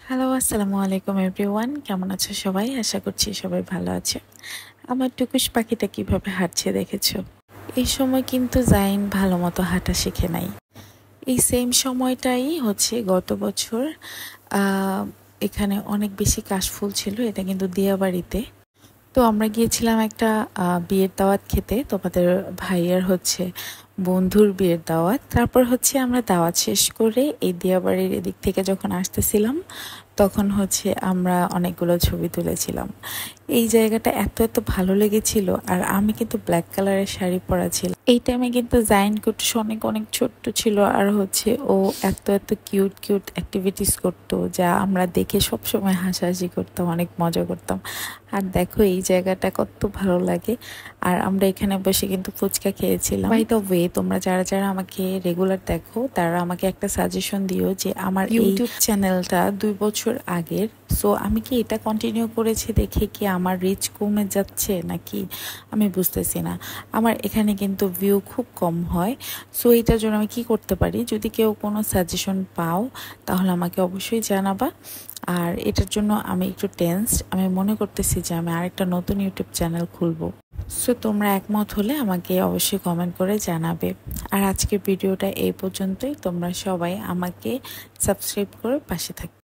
Hello, আসসালামু আলাইকুম everyone. কেমন আছো সবাই? আশা করছি সবাই ভালো আছে। আমার টুকুস পাখিটা কিভাবে হাঁটছে দেখেছো? এই সময় কিন্তু জাইন ভালো মতো হাঁটা শিখে নাই। এই সেম সময়টাই হচ্ছে গত বছর আহ, এখানে অনেক বেশি কাশফুল ছিল। এটা কিন্তু দিয়াবাড়িতে। তো আমরা গিয়েছিলাম একটা বিয়ের দাওয়াত খেতে, তোমাদের ভাইয়ার হচ্ছে বন্ধুর বিয়ের দাওয়াত। তারপর হচ্ছে আমরা দাওয়াত শেষ করে এই দিয়াবাড়ির এদিক থেকে যখন আসতেছিলাম, তখন হচ্ছে আমরা অনেকগুলো ছবি তুলেছিলাম। এই জায়গাটা এত এত ভালো লেগেছিল। আর আমি কিন্তু ব্ল্যাক কালারের শাড়ি পরা ছিল এই টাইমে, কিন্তু জাইন কুটুস অনেক অনেক ছোট্ট ছিল। আর হচ্ছে ও এত এত কিউট কিউট অ্যাক্টিভিটিস করতো, যা আমরা দেখে সবসময় হাসাহাসি করতাম, অনেক মজা করতাম। আর দেখো এই জায়গাটা কত ভালো লাগে। আর আমরা এখানে বসে কিন্তু ফুচকা খেয়েছিলাম। বাই দ্য ওয়ে, তোমরা যারা যারা আমাকে রেগুলার দেখো তারা আমাকে একটা সাজেশন দিও যে আমার ইউটিউব চ্যানেলটা 2 বছর আগের। সো আমি কি এটা কন্টিনিউ করেছি দেখে কি আমার রিচ কমে যাচ্ছে নাকি আমি বুঝতেছি না। আমার এখানে কিন্তু ভিউ খুব কম হয়। সো এটার জন্য আমি কি করতে পারি? যদি কেউ কোনো সাজেশন পাও তাহলে আমাকে অবশ্যই জানাবা। আর এটার জন্য আমি একটু টেন্সড। আমি মনে করতেছি যে আমি আরেকটা নতুন ইউটিউব চ্যানেল খুলবো। সো তোমরা একমত হলে আমাকে অবশ্যই কমেন্ট করে জানাবে। আর আজকের ভিডিওটা এই পর্যন্তই। তোমরা সবাই আমাকে সাবস্ক্রাইব করে পাশে থাকবে।